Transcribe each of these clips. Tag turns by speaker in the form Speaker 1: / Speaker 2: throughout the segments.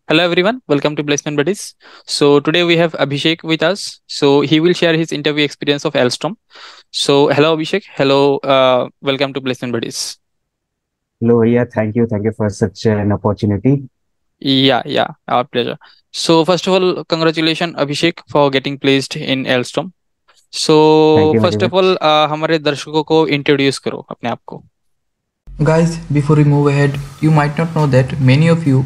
Speaker 1: Hello everyone, welcome to Placement Buddies. So today we have Abhishek with us. So he will share his interview experience of Alstom. So hello Abhishek, hello, welcome to Placement Buddies.
Speaker 2: Hello, yeah, thank you for such an opportunity.
Speaker 1: Yeah, our pleasure. So first of all, congratulations Abhishek for getting placed in Alstom.
Speaker 2: Thank
Speaker 1: So
Speaker 2: you very
Speaker 1: first of all,
Speaker 2: much.
Speaker 1: हमारे दर्शकों को introduce करो अपने आप को.
Speaker 3: Guys, before we move ahead, you might not know that many of you,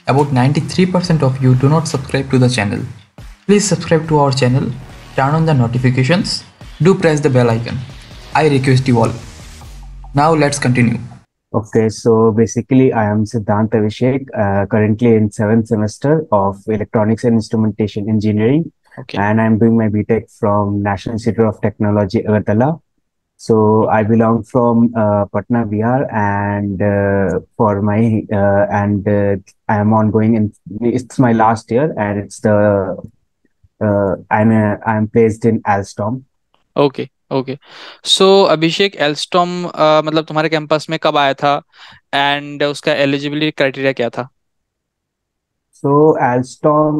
Speaker 3: about 93% of you, do not subscribe to the channel. Please subscribe to our channel, turn on the notifications, do press the bell icon. I request you all. Now let's continue.
Speaker 2: Okay, so basically, I am Siddhant Abhishek, currently in seventh semester of Electronics and Instrumentation Engineering,
Speaker 1: Okay.
Speaker 2: and I'm doing my BTech from National Institute of Technology, Agartala. So I belong from Patna, Bihar, and for my I am ongoing in it's my last year, and it's the I'm placed in Alstom.
Speaker 1: Okay okay. So Abhishek Alstom मतलब तुम्हारे campus में कब आया था and उसका eligibility criteria क्या था?
Speaker 2: So Alstom,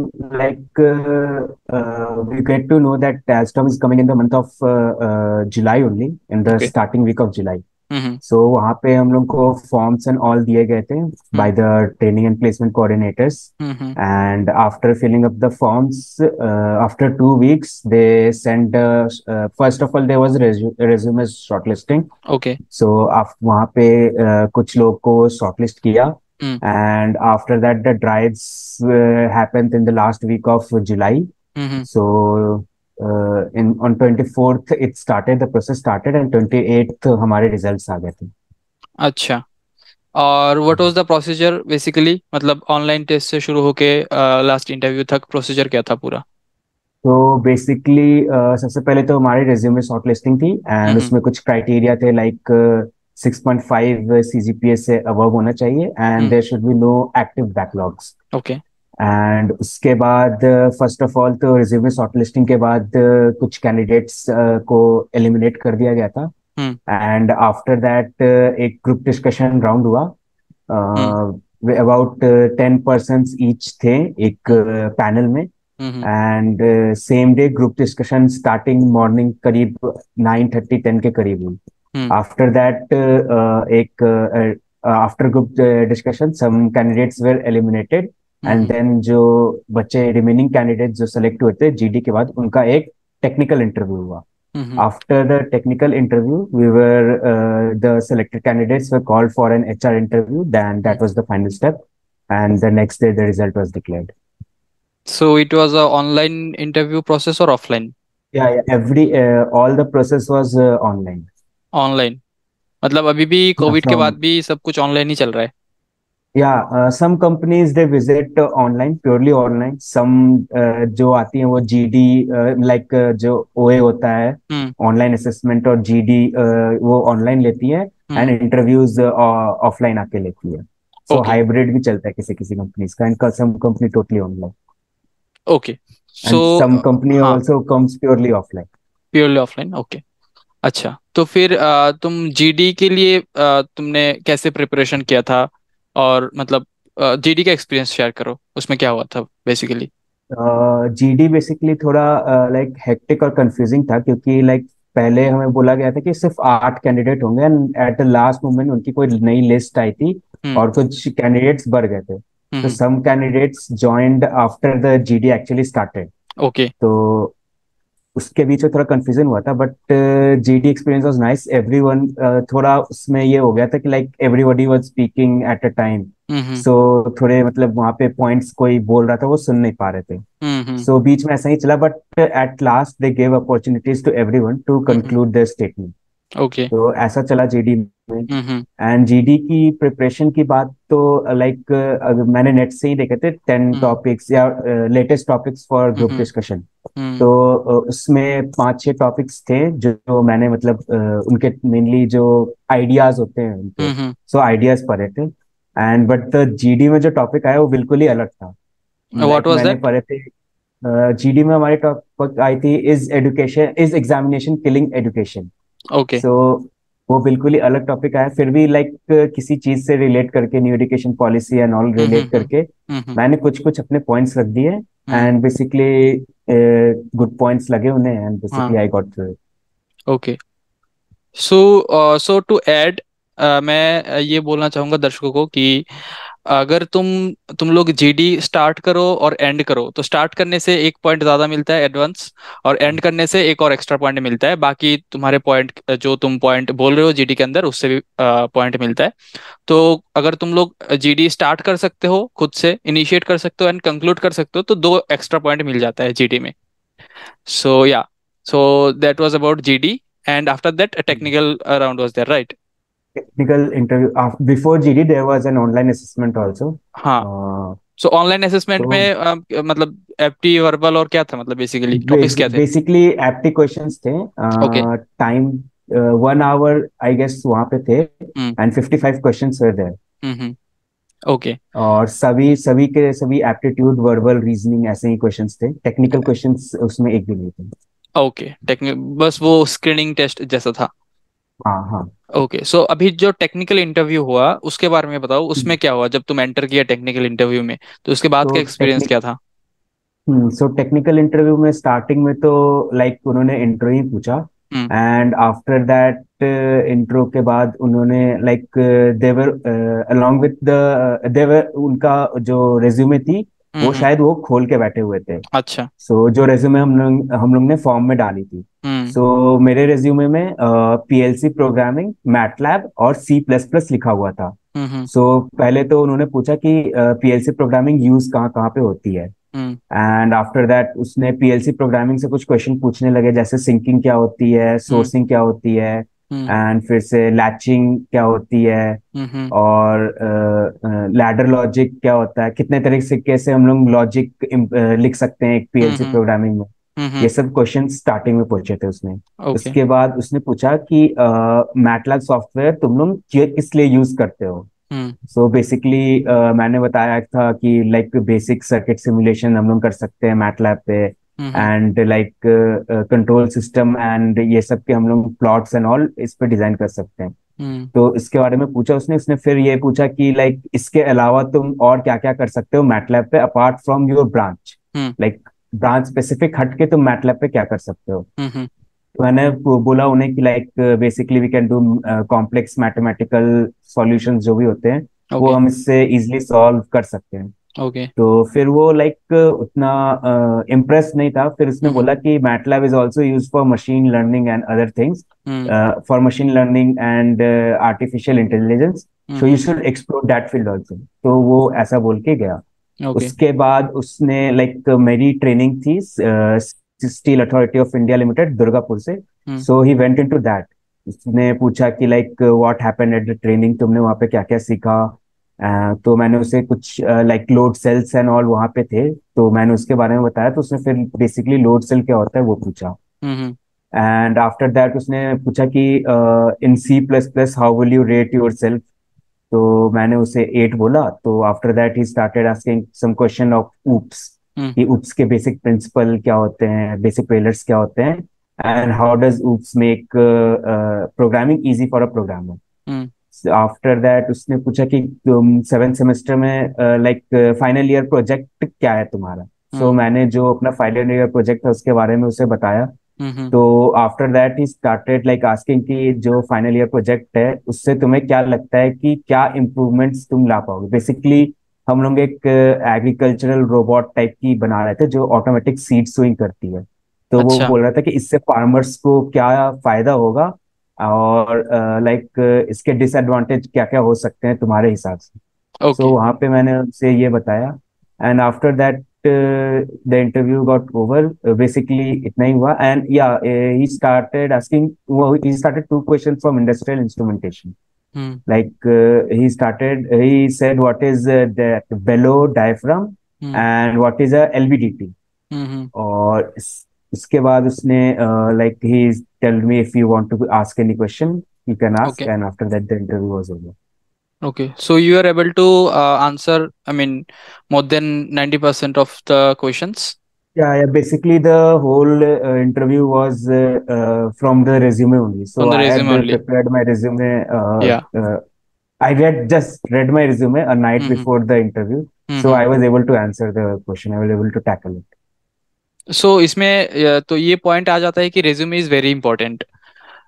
Speaker 2: we get to know that Alstom is coming in the month of July only, in the
Speaker 1: okay.
Speaker 2: starting week of July.
Speaker 1: Hmm.
Speaker 2: So वहाँ पे हम लोग को forms and all दिए गए थे by
Speaker 1: hmm.
Speaker 2: the training and placement coordinators.
Speaker 1: Hmm.
Speaker 2: And after filling up the forms, after 2 weeks, they sent first of all there was resume shortlisting.
Speaker 1: Okay.
Speaker 2: So वहाँ पे कुछ लोग को shortlist किया.
Speaker 1: हम्म.
Speaker 2: And after that the drives happened in the last week of July.
Speaker 1: Hmm.
Speaker 2: So in on 24th it started, the process started, and 28th हमारे results आ गए थे.
Speaker 1: अच्छा. और what was the procedure basically, मतलब online test से शुरू होके last interview तक प्रोसीजर क्या था पूरा?
Speaker 2: तो बेसिकली सबसे पहले तो हमारी रिज्यूमे शॉर्टलिस्टिंग थी, एंड
Speaker 1: हम्म.
Speaker 2: उसमें कुछ क्राइटेरिया थे, लाइक 6.5 सीजीपीए से अबव होना चाहिए, and
Speaker 1: hmm.
Speaker 2: There should be no active backlogs.
Speaker 1: Okay.
Speaker 2: And उसके बाद फर्स्ट ऑफ ऑल तो रिज्यूमे शॉर्टलिस्टिंग के बाद कुछ कैंडिडेट्स को एलिमिनेट कर दिया गया था.
Speaker 1: हम्म.
Speaker 2: एंड आफ्टर दैट एक ग्रुप डिस्कशन राउंड हुआ.
Speaker 1: हम्म.
Speaker 2: अबाउट 10 पर्सन ईच थे एक पैनल में.
Speaker 1: Hmm.
Speaker 2: And same day group discussion starting morning करीब 9:30 10 के करीब हुई.
Speaker 1: हम्म.
Speaker 2: आफ्टर दैट एक after group discussion some candidates were eliminated, and
Speaker 1: hmm.
Speaker 2: Then जो बच्चे रिमेनिंग कैंडिडेट जो सेलेक्ट हुए थे जीडी के बाद, उनका एक टेक्निकल इंटरव्यू हुआ.
Speaker 1: हम्म.
Speaker 2: After the technical interview, the selected candidates were called for an HR interview. Then that was the final step, and the next day the result was declared.
Speaker 1: So it was a online interview process और offline?
Speaker 2: Yeah, all the process was online.
Speaker 1: Online. मतलब अभी भी
Speaker 2: Yeah,
Speaker 1: Covid के बाद
Speaker 2: from
Speaker 1: भी सब कुछ online ही चल रहा है?
Speaker 2: yeah, some companies they visit online, purely online. Some जो आती हैं वो GD like जो OA होता है,
Speaker 1: हम्म.
Speaker 2: ऑनलाइन असेसमेंट, और जीडी वो ऑनलाइन लेती है, एंड
Speaker 1: हम्म.
Speaker 2: इंटरव्यूज ऑफलाइन आके लेती है. So
Speaker 1: okay.
Speaker 2: हाइब्रिड भी चलता है किसी किसी कंपनीज का, and some company totally online,
Speaker 1: okay. So
Speaker 2: and some company
Speaker 1: हाँ,
Speaker 2: also comes purely offline.
Speaker 1: Purely offline. Okay. अच्छा, तो फिर तुम जीडी के लिए तुमने कैसे प्रिपरेशन किया था? और मतलब जीडी का एक्सपीरियंस शेयर करो, उसमें क्या हुआ था बेसिकली?
Speaker 2: जीडी बेसिकली थोड़ा लाइक हेक्टिक और कंफ्यूजिंग था, क्योंकि लाइक पहले हमें बोला गया था कि सिर्फ 8 कैंडिडेट होंगे, and at the last moment उनकी कोई नई लिस्ट आई थी
Speaker 1: हम्म.
Speaker 2: और कुछ कैंडिडेट्स बढ़ गए थे. तो
Speaker 1: hmm.
Speaker 2: Some candidates joined after the GD actually started.
Speaker 1: Okay.
Speaker 2: तो उसके बीच में थोड़ा कंफ्यूजन हुआ था, but GD experience was nice. Everyone थोड़ा उसमें ये हो गया था कि like everybody was speaking at a time.
Speaker 1: Hmm.
Speaker 2: So थोड़े मतलब वहां पे पॉइंट्स कोई बोल रहा था वो सुन नहीं पा रहे थे.
Speaker 1: हम्म.
Speaker 2: सो बीच में ऐसा ही चला, but at last they gave opportunities to everyone to
Speaker 1: hmm.
Speaker 2: Conclude their statement.
Speaker 1: Okay.
Speaker 2: तो ऐसा चला जीडी में.
Speaker 1: हम्म.
Speaker 2: एंड जीडी की प्रिपरेशन की बात तो लाइक मैंने नेट से ही देखे थे 10 टॉपिक्स या latest topics for group
Speaker 1: hmm.
Speaker 2: Discussion.
Speaker 1: Hmm.
Speaker 2: तो उसमें 5-6 टॉपिक्स थे जो मैंने मतलब उनके मेनली जो आइडियाज होते हैं उनके,
Speaker 1: हम्म.
Speaker 2: सो आइडियाज पढ़े थे. एंड बट द जीडी में जो टॉपिक आया वो बिल्कुल ही अलग था.
Speaker 1: व्हाट
Speaker 2: लाइक
Speaker 1: वाज
Speaker 2: मैंने
Speaker 1: दैट?
Speaker 2: पढ़े थे, जीडी में हमारी टॉपिक आई थी, is education is examination killing education.
Speaker 1: Okay.
Speaker 2: So वो बिल्कुल ही अलग टॉपिक आया, फिर भी लाइक किसी चीज से रिलेट करके, new education policy and all
Speaker 1: hmm
Speaker 2: relate
Speaker 1: hmm
Speaker 2: करके
Speaker 1: हम्म
Speaker 2: मैंने कुछ कुछ अपने पॉइंट्स रख दिए,
Speaker 1: hmm
Speaker 2: and basically good points लगे उन्हें, एंड बेसिकली
Speaker 1: हाँ
Speaker 2: I got through.
Speaker 1: Okay. So to add, मैं ये बोलना चाहूंगा दर्शकों को कि अगर तुम लोग जीडी स्टार्ट करो और एंड करो तो स्टार्ट करने से एक पॉइंट ज्यादा मिलता है एडवांस, और एंड करने से एक और एक्स्ट्रा पॉइंट मिलता है। बाकी तुम्हारे पॉइंट जो तुम पॉइंट बोल रहे हो जीडी के अंदर उससे भी पॉइंट मिलता है। तो अगर तुम लोग जीडी स्टार्ट कर सकते हो, खुद से इनिशिएट कर सकते हो एंड कंक्लूड कर सकते हो, तो दो एक्स्ट्रा पॉइंट मिल जाता है जीडी में। So yeah, so that was about GD, and after that a technical round was there, right?
Speaker 2: Technical interview before GD there was an online assessment also.
Speaker 1: हाँ। So online assessment
Speaker 2: तो
Speaker 1: में मतलब एप्टी verbal और क्या था, मतलब basically topics क्या थे?
Speaker 2: बेसिकली एप्टी क्वेश्चंस थे।
Speaker 1: Okay.
Speaker 2: Time 1 hour I guess वहाँ पे थे,
Speaker 1: hmm
Speaker 2: and 55 questions were there.
Speaker 1: Hmm. Okay
Speaker 2: और सभी सभी के सभी एप्टीट्यूड, वर्बल, रीजनिंग ऐसे ही क्वेश्चंस थे, टेक्निकल क्वेश्चंस उसमें एक भी नहीं थे।
Speaker 1: ओके, टेक्निक बस वो स्क्रीनिंग टेस्ट जैसा था।
Speaker 2: हाँ हाँ।
Speaker 1: ओके, सो अभी जो टेक्निकल इंटरव्यू हुआ उसके बारे में बताओ, उसमें क्या हुआ जब तुम एंटर किया टेक्निकल इंटरव्यू में, तो उसके बाद
Speaker 2: तो
Speaker 1: का एक्सपीरियंस क्या था?
Speaker 2: सो टेक्निकल इंटरव्यू में स्टार्टिंग में तो लाइक उन्होंने इंट्रो ही पूछा,
Speaker 1: hmm
Speaker 2: and after that intro के बाद उन्होंने like their along with the their, उनका जो रेज्यूमे थी वो
Speaker 1: हम्म।
Speaker 2: शायद वो खोल के बैठे हुए थे।
Speaker 1: अच्छा।
Speaker 2: सो जो रेज्यूमे हम लोग ने फॉर्म में डाली थी,
Speaker 1: हम्म
Speaker 2: सो मेरे रेज्यूमे में पीएलसी प्रोग्रामिंग, मैटलैब और सी प्लस प्लस लिखा हुआ था।
Speaker 1: हम्म
Speaker 2: सो पहले तो उन्होंने पूछा कि पीएलसी प्रोग्रामिंग यूज कहाँ कहाँ पे होती है,
Speaker 1: हम्म
Speaker 2: एंड आफ्टर दैट उसने पीएलसी प्रोग्रामिंग से कुछ क्वेश्चन पूछने लगे, जैसे सिंकिंग क्या होती है,
Speaker 1: हम्म
Speaker 2: सोर्सिंग क्या होती है,
Speaker 1: हम्म
Speaker 2: एंड फिर से लैचिंग क्या होती है,
Speaker 1: हम्म
Speaker 2: और लैडर लॉजिक क्या होता है, कितने तरीके से हम लोग लॉजिक लिख सकते हैं एक पीएलसी
Speaker 1: हम्म
Speaker 2: प्रोग्रामिंग में।
Speaker 1: हम्म।
Speaker 2: ये सब क्वेश्चन स्टार्टिंग में पूछे थे उसने।
Speaker 1: ओके।
Speaker 2: उसके बाद उसने पूछा कि मैटलैब सॉफ्टवेयर तुम लोग किस लिए यूज करते हो।
Speaker 1: हम्म
Speaker 2: सो बेसिकली मैंने बताया था कि लाइक बेसिक सर्किट सिमुलेशन हम लोग कर सकते हैं मैटलैब पे,
Speaker 1: hmm
Speaker 2: and like control system and ये सब के हम लोग प्लॉट्स एंड ऑल इस पे डिजाइन कर सकते हैं।
Speaker 1: हम्म
Speaker 2: तो इसके बारे में पूछा उसने। उसने फिर ये पूछा कि लाइक इसके अलावा तुम और क्या क्या कर सकते हो मैटलैब पे, apart from your branch,
Speaker 1: hmm
Speaker 2: like branch specific हट के तुम मैटलैब पे क्या कर सकते हो।
Speaker 1: हम्म।
Speaker 2: तो मैंने बोला उन्हें कि like basically we can do complex mathematical solutions जो भी होते हैं वो
Speaker 1: ओके
Speaker 2: हम इससे इजीली सॉल्व कर सकते हैं।
Speaker 1: ओके।
Speaker 2: तो फिर वो लाइक उतना इम्प्रेस नहीं था। फिर उसने
Speaker 1: हम्म
Speaker 2: बोला कि MATLAB is also used for machine learning and other things,
Speaker 1: hmm
Speaker 2: for machine learning and artificial intelligence, so you
Speaker 1: hmm.
Speaker 2: Should explore that field also. तो वो ऐसा बोल के गया।
Speaker 1: ओके।
Speaker 2: उसके बाद उसने लाइक मेरी ट्रेनिंग थी steel authority of India limited Durgapur से,
Speaker 1: हम्म
Speaker 2: सो ही वेंट इनटू दैट। उसने पूछा कि like what happened at the training, तुमने वहाँ पे क्या क्या सीखा। तो मैंने उसे कुछ like load cells and all वहाँ पे थे, तो मैंने उसके बारे में बताया। तो उसने फिर बेसिकली लोड सेल क्या होता है वो पूछा,
Speaker 1: हम्म
Speaker 2: एंड आफ्टर दैट उसने पूछा कि in C plus plus how will you rate yourself. तो मैंने उसे 8 बोला। तो after that he started asking some question of OOPs,
Speaker 1: hmm
Speaker 2: कि ऊप्स के बेसिक प्रिंसिपल क्या होते हैं, बेसिक पेलर्स क्या होते हैं, and how does oops make programming easy for a programmer.
Speaker 1: Hmm
Speaker 2: after that उसने पूछा कि तुम 7th सेमेस्टर में लाइक फाइनल ईयर प्रोजेक्ट क्या है तुम्हारा। सो
Speaker 1: हम्म
Speaker 2: मैंने जो अपना फाइनल ईयर प्रोजेक्ट है उसके बारे में उसे बताया।
Speaker 1: हम्म
Speaker 2: तो after that he started like asking कि जो फाइनल ईयर प्रोजेक्ट है उससे तुम्हें क्या लगता है कि क्या इम्प्रूवमेंट्स तुम ला पाओगे। बेसिकली हम लोग एक एग्रीकल्चरल रोबोट टाइप की बना रहे थे जो ऑटोमेटिक सीड सोइंग करती है। तो वो
Speaker 1: अच्छा।
Speaker 2: बोल रहा था कि इससे फार्मर्स को क्या फायदा होगा, और लाइक इसके डिसएडवांटेज क्या क्या हो सकते हैं तुम्हारे हिसाब से। So
Speaker 1: okay.
Speaker 2: वहां पे मैंने उनसे ये बताया, and after that the interview got over. Basically इतना ही हुआ, and yeah he started asking, he started 2 question from industrial instrumentation.
Speaker 1: Hmm
Speaker 2: like he said what is that bellow diaphragm
Speaker 1: hmm
Speaker 2: and what is a LVDT।
Speaker 1: Hmm.
Speaker 2: और इसके बाद उसने like he tell me if you want to ask any question you can ask,
Speaker 1: okay
Speaker 2: and after that the interview was over.
Speaker 1: Okay, so you are able to answer, I mean, more than 90% of the questions?
Speaker 2: Yeah, basically the whole interview was from the resume only.
Speaker 1: From
Speaker 2: So
Speaker 1: the
Speaker 2: I
Speaker 1: resume
Speaker 2: had
Speaker 1: only.
Speaker 2: prepared my resume.
Speaker 1: Yeah.
Speaker 2: Just read my resume a night
Speaker 1: Mm-hmm.
Speaker 2: before the interview. So
Speaker 1: Mm-hmm.
Speaker 2: I was able to answer the question. I was able to tackle it.
Speaker 1: सो इसमें तो ये point आ जाता है कि resume is very important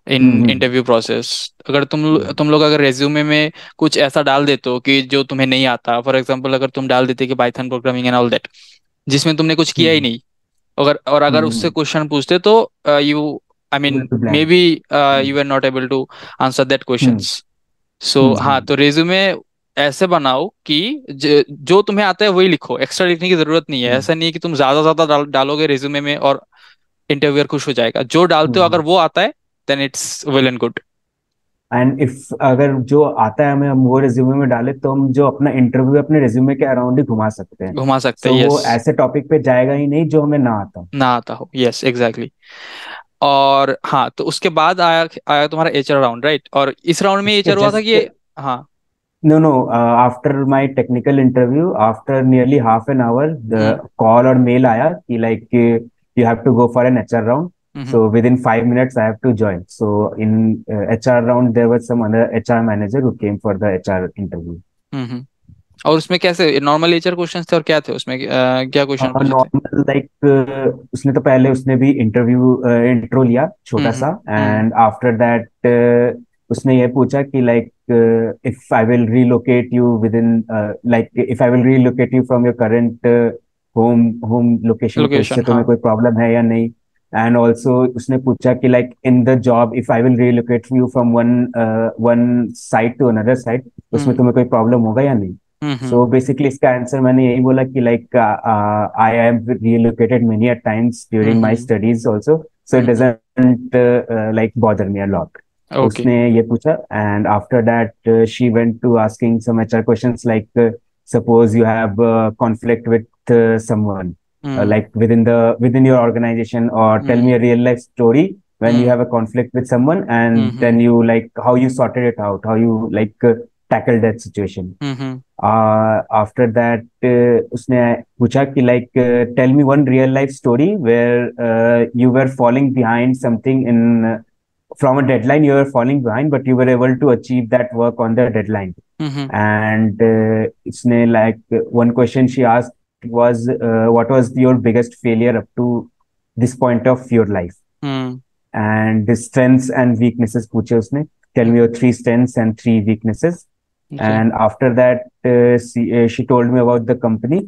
Speaker 1: in
Speaker 2: Mm-hmm.
Speaker 1: Interview process. अगर
Speaker 2: Yeah.
Speaker 1: तुम लोग अगर रेज्यूमे में कुछ ऐसा डाल देते हो कि जो तुम्हें नहीं आता, फॉर एग्जांपल अगर तुम डाल देते कि Python programming and all that, जिसमें तुमने कुछ किया ही
Speaker 2: Mm-hmm.
Speaker 1: नहीं, अगर उससे
Speaker 2: Mm-hmm.
Speaker 1: क्वेश्चन पूछते तो you I
Speaker 2: Able
Speaker 1: mean
Speaker 2: to
Speaker 1: may
Speaker 2: blank.
Speaker 1: Be
Speaker 2: Mm-hmm.
Speaker 1: You are not able to answer that
Speaker 2: Mm-hmm.
Speaker 1: Questions. So हाँ,
Speaker 2: Mm-hmm.
Speaker 1: तो रेज्यूमे ऐसे बनाओ कि जो तुम्हें आता है वही लिखो, एक्स्ट्रा लिखने की जरूरत नहीं है। ऐसा नहीं है कि तुम ज्यादा ज्यादा डालोगे रेज्यूमे में और इंटरव्यूअर खुश हो जाएगा। जो डालते हो
Speaker 2: Mm-hmm.
Speaker 1: अगर वो आता है then it's well and good.
Speaker 2: And if अगर जो आता है हमें हम वो रिज्यूमे में डाले तो हम जो अपना इंटरव्यू अपने रिज्यूमे के अराउंड ही घुमा सकते हैं।
Speaker 1: घुमा सकते हैं,
Speaker 2: सो
Speaker 1: यस।
Speaker 2: वो ऐसे टॉपिक पे जाएगा ही नहीं जो हमें ना आता।
Speaker 1: ना आता हो, यस एग्जैक्टली। और हाँ, तो उसके बाद आया आया तुम्हारा एचआर राउंड, राइट? और इस राउंड में
Speaker 2: उसके
Speaker 1: एचआर हुआ था कि
Speaker 2: जस्ट
Speaker 1: हाँ।
Speaker 2: No, no. After my technical interview, after nearly half an hour,
Speaker 1: hmm.
Speaker 2: the call or mail आया कि like you have to go for an HR round.
Speaker 1: Hmm.
Speaker 2: So within 5 minutes, I have to join. So in HR round, there was some other HR manager who came for the HR interview.
Speaker 1: हम्म। और उसमें कैसे normal HR questions थे और क्या थे उसमें, क्या question पूछे थे?
Speaker 2: नॉर्मल लाइक उसने तो पहले उसने भी इंट्रो लिया छोटा
Speaker 1: हम्म।
Speaker 2: सा
Speaker 1: हम्म।
Speaker 2: एंड आफ्टर दैट उसने ये पूछा कि like if I will relocate you with in like if I will relocate you from your current home home location तो
Speaker 1: लोकेशन,
Speaker 2: उससे
Speaker 1: हाँ।
Speaker 2: तुम्हें कोई प्रॉब्लम है या नहीं। एंड ऑल्सो उसने पूछा कि like in the job if I will relocate you from one one site to another site उसमें
Speaker 1: हम्म।
Speaker 2: तुम्हें कोई प्रॉब्लम होगा या नहीं।
Speaker 1: हम्म।
Speaker 2: सो बेसिकली इसका आंसर मैंने यही बोला कि like I have relocated many a times during my
Speaker 1: hmm.
Speaker 2: studies also, so it
Speaker 1: hmm.
Speaker 2: doesn't like bother me a lot.
Speaker 1: Okay.
Speaker 2: उसने ये पूछा and after that she went to asking some HR questions like suppose you have conflict with someone
Speaker 1: hmm.
Speaker 2: like within your organization or tell me
Speaker 1: hmm.
Speaker 2: a real life story when you
Speaker 1: hmm.
Speaker 2: have a conflict with someone and
Speaker 1: hmm.
Speaker 2: then you like how you sorted it out, how you like tackled that situation.
Speaker 1: Hmm.
Speaker 2: After that उसने पूछा कि like tell me one real life story where you were falling behind something in from a deadline, you were falling behind but you were able to achieve that work on the deadline.
Speaker 1: Hmm.
Speaker 2: And उसने like one question she asked was what was your biggest failure up to this point of your life,
Speaker 1: hmm.
Speaker 2: and the strengths and weaknesses पूछे उसने, tell me your three strengths and three weaknesses.
Speaker 1: Okay.
Speaker 2: And after that she told me about the company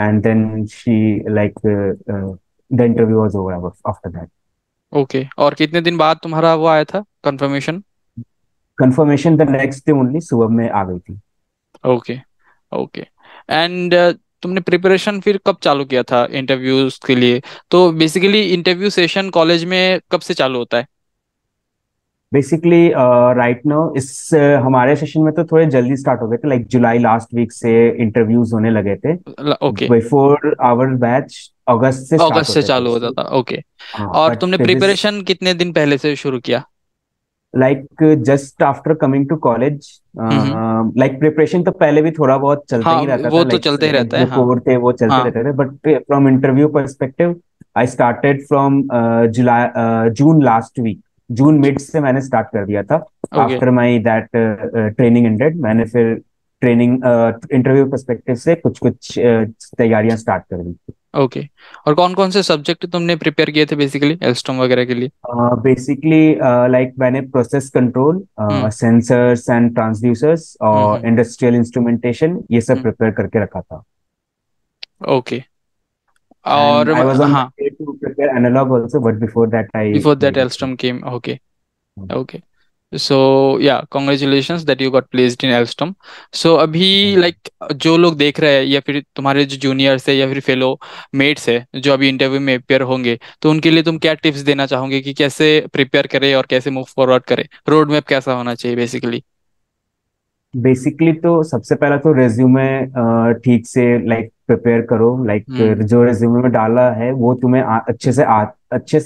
Speaker 2: and then she like the interview was over after that.
Speaker 1: Okay, और कितने दिन बाद तुम्हारा वो आया था confirmation?
Speaker 2: Confirmation the next day only सुबह में आ गई थी.
Speaker 1: ओके। ओके। एंड तुमने प्रिपरेशन फिर कब चालू किया था इंटरव्यूज के लिए? तो बेसिकली इंटरव्यू सेशन कॉलेज में कब से चालू होता है?
Speaker 2: बेसिकली राइट नाउ इस हमारे सेशन में तो थोड़े जल्दी स्टार्ट हो गए थे, लाइक जुलाई लास्ट वीक से इंटरव्यूज होने लगे थे.
Speaker 1: ओके।
Speaker 2: बिफोर आवर बैच अगस्त से स्टार्ट
Speaker 1: अगस्त से
Speaker 2: होते थे.
Speaker 1: चालू होता था, ओके।
Speaker 2: हाँ
Speaker 1: और तुमने
Speaker 2: बट दिस
Speaker 1: प्रिपरेशन कितने दिन पहले से शुरू किया?
Speaker 2: Like just after coming to college
Speaker 1: hmm.
Speaker 2: Like preparation तो पहले भी थोड़ा बहुत चलते
Speaker 1: हाँ,
Speaker 2: ही रहता
Speaker 1: वो
Speaker 2: था,
Speaker 1: तो
Speaker 2: लाइक
Speaker 1: चलते ही रहता है,
Speaker 2: जो
Speaker 1: हाँ।
Speaker 2: कोर थे वो चलते
Speaker 1: हाँ।
Speaker 2: रहते थे. But from interview perspective I started from July June last week. June mid से मैंने स्टार्ट कर दिया था.
Speaker 1: Okay.
Speaker 2: After my that training ended मैंने फिर ट्रेनिंग इंटरव्यू परस्पेक्टिव से कुछ कुछ तैयारियां स्टार्ट कर दी.
Speaker 1: ओके। और कौन कौन से सब्जेक्ट तुमने प्रिपेयर किए थे बेसिकली एल्स्टॉम वगैरह के लिए?
Speaker 2: बेसिकली लाइक मैंने process control,
Speaker 1: hmm.
Speaker 2: Sensors and transducers और
Speaker 1: हम्म।
Speaker 2: इंडस्ट्रियल इंस्ट्रूमेंटेशन ये सब
Speaker 1: हम्म।
Speaker 2: प्रिपेयर करके रखा था.
Speaker 1: ओके।
Speaker 2: एंड
Speaker 1: और
Speaker 2: आई वाज ऑन
Speaker 1: हाँ,
Speaker 2: my way to prepare analog also but before that I
Speaker 1: before that
Speaker 2: made it.
Speaker 1: Alstom came, okay. Okay. So yeah congratulations that you got placed in Alstom. So अभी like जो लोग देख रहे हैं या फिर तुम्हारे जो जूनियर्स है या फिर फेलो मेट्स है जो अभी इंटरव्यू में अपेयर होंगे, तो उनके लिए तुम क्या टिप्स देना चाहोगे कि कैसे प्रिपेयर करें और कैसे मूव फॉरवर्ड करें? रोड मैप कैसा होना चाहिए बेसिकली?
Speaker 2: बेसिकली तो सबसे पहला तो रेज्यूमे ठीक से लाइक प्रिपेयर करो. लाइक
Speaker 1: हम्म।
Speaker 2: जो रेज्यूमे में डाला है वो तुम्हें अच्छे से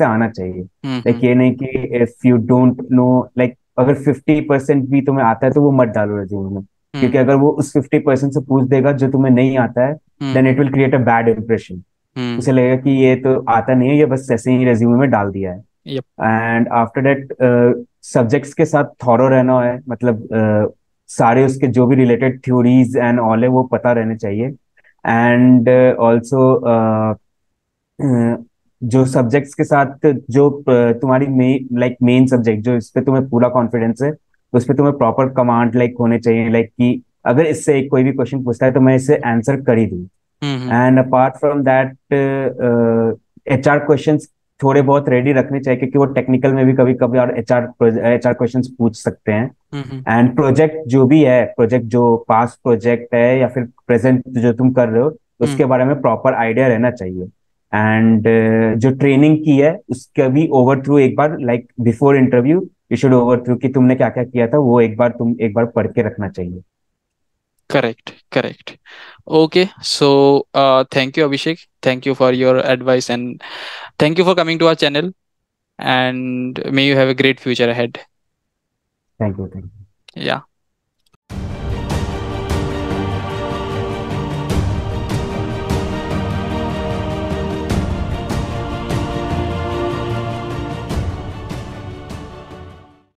Speaker 2: आना चाहिए. लाइक
Speaker 1: हम्म।
Speaker 2: ये नहीं कि if you don't know, like अगर 50% भी तुम्हें आता है तो वो मत डालो रेज्यूमे में,
Speaker 1: हम्म।
Speaker 2: क्योंकि अगर वो उस 50% से पूछ देगा जो तुम्हें नहीं आता है
Speaker 1: hmm.
Speaker 2: Then it will create a bad impression. उसे लगेगा कि ये तो आता नहीं है, ये बस ऐसे ही रेज्यूमे में डाल दिया है।
Speaker 1: Yep.
Speaker 2: And after that subjects के साथ थॉरो रहना है, मतलब सारे उसके जो भी रिलेटेड थ्योरीज एंड ऑल है वो पता रहने चाहिए। एंड ऑल्सो जो सब्जेक्ट्स के साथ जो तुम्हारी मेन सब्जेक्ट जो इस पे तुम्हें पूरा कॉन्फिडेंस है, उस पे तुम्हें प्रॉपर कमांड लाइक होने चाहिए, लाइक कि अगर इससे एक कोई भी क्वेश्चन पूछता है तो मैं इसे आंसर कर ही दूँ। And apart from that HR questions थोड़े बहुत रेडी रखने चाहिए, क्योंकि वो टेक्निकल में भी कभी कभी और एचआर क्वेश्चंस पूछ सकते हैं। एंड प्रोजेक्ट जो भी है, प्रोजेक्ट जो पास्ट प्रोजेक्ट है या फिर प्रेजेंट जो तुम कर रहे हो, उसके बारे में प्रॉपर आइडिया रहना चाहिए। एंड जो ट्रेनिंग की है उसका भी ओवर थ्रू एक बार, like before interview you should over through कि तुमने क्या क्या किया था, वो तुम एक बार पढ़ के रखना चाहिए।
Speaker 1: Correct, correct. Okay, so thank you, Abhishek. Thank you for your advice and thank you for coming to our channel. And may you have a great future ahead.
Speaker 2: Thank you, thank you.
Speaker 1: Yeah.